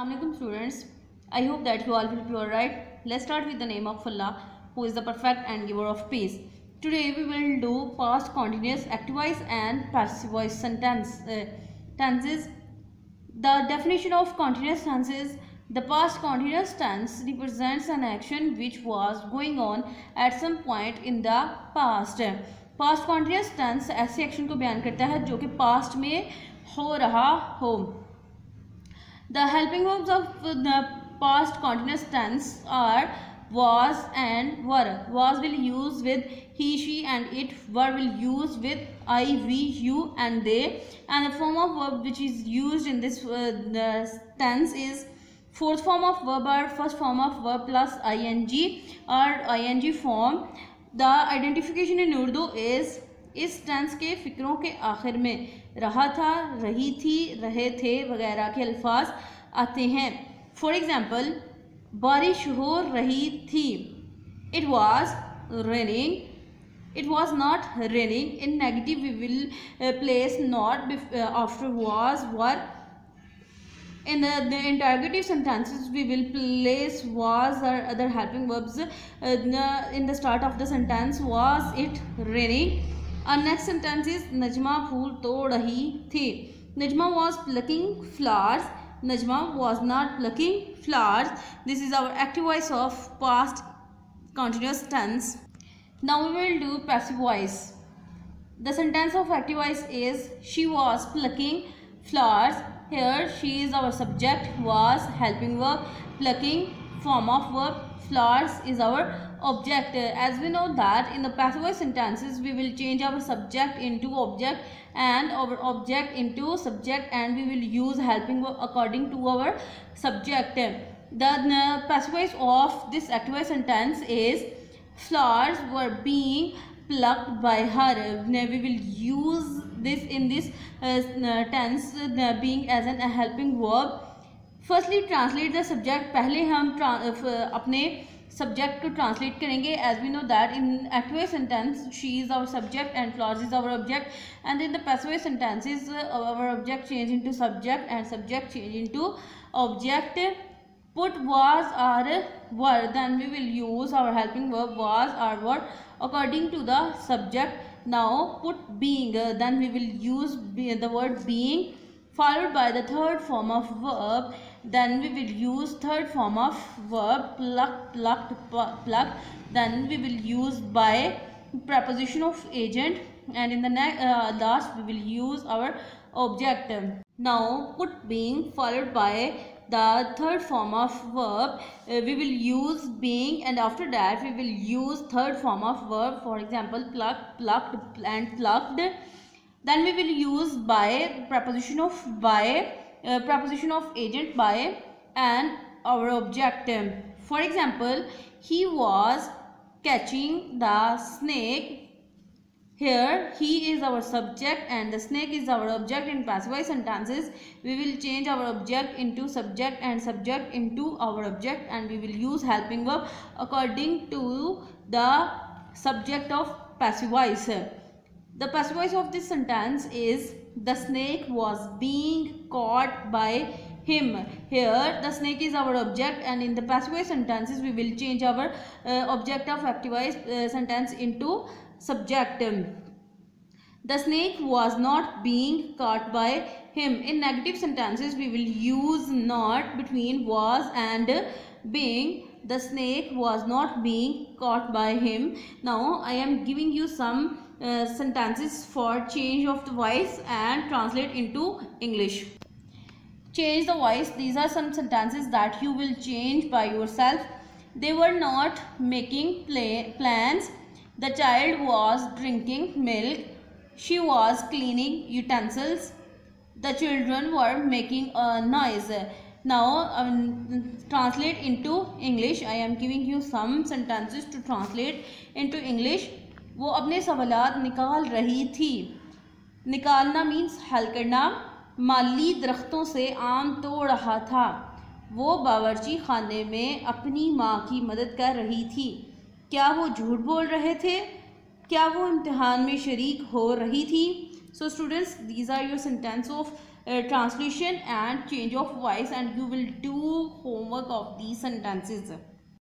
Assalamualaikum students. I hope that you all will be alright. Let's start with the name of Allah, who is the perfect and giver of peace. Today we will do past continuous active voice and passive voice tenses. The definition of continuous tenses. The past continuous tense represents an action which was going on at some point in the past. Past continuous tense ऐसे action को बयान करता है जो कि past में हो रहा हो. The helping verbs of the past continuous tense are was and were. Was will use with he, she and it. Were will use with I, we, you and they. And the form of verb which is used in this tense is fourth form of verb or first form of verb plus ing or ing form. The identification in Urdu is इस tense के फ़िक्रों के आखिर में रहा था, रही थी, रहे थे वगैरह के अल्फाज आते हैं. फॉर एग्ज़ाम्पल, बारिश हो रही थी. It was raining. It was not raining. In negative we will place not after was were. In the interrogative sentences, we will place was or other helping verbs in the start of the sentence. Was it raining? Our next sentence is Najma फूल तोड़ रही थी. Najma was plucking flowers. Najma was not plucking flowers. This is our active voice of past continuous tense. Now we will do passive voice. The sentence of active voice is she was plucking flowers. Here she is our subject, was helping verb, plucking form of verb, flowers is our object. As we know that in the passive voice sentences we will change our subject into object and our object into subject, and we will use helping verb according to our subject. The passive voice of this active voice sentence is flowers were being plucked by her. We will use this in this tense being as a helping verb. Firstly, translate the subject. पहले हम अपने subject को translate करेंगे. As we know that in active voice sentence she is our subject and flowers is our object, and in the passive voice sentences our object change into subject and subject change into object. Put was or were, then we will use our helping verb was or were according to the subject. Now put being, then we will use the word being followed by the third form of verb. Then we will use third form of verb plucked, plucked, plucked. Then we will use by preposition of agent, and in the last we will use our object. Now put being followed by the third form of verb. We will use being, and after that we will use third form of verb. For example, plucked, plucked and plucked. Then we will use by, preposition of by, preposition of agent by, and our object. For example, he was catching the snake. Here he is our subject and the snake is our object. In passive voice sentences we will change our object into subject and subject into our object, and we will use helping verb according to the subject of passive voice. The passive voice of this sentence is the snake was being caught by him. Here the snake is our object, and in the passive voice sentences we will change our object of active voice sentence into subject. The snake was not being caught by him. In negative sentences we will use not between was and being. The snake was not being caught by him. Now I am giving you some sentences for change of the voice and translate into English. Change the voice. These are some sentences that you will change by yourself. They were not making plans. The child was drinking milk. She was cleaning utensils. The children were making a noise. Now translate into English. I am giving you some sentences to translate into English. वो अपने सवालात निकाल रही थी. निकालना means हल करना. माली दरख्तों से आम तोड़ रहा था. वो बावर्ची खाने में अपनी माँ की मदद कर रही थी. क्या वो झूठ बोल रहे थे? क्या वो इम्तिहान में शरीक हो रही थी? So students, these are your sentence of translation and change of voice, and you will do homework of these sentences.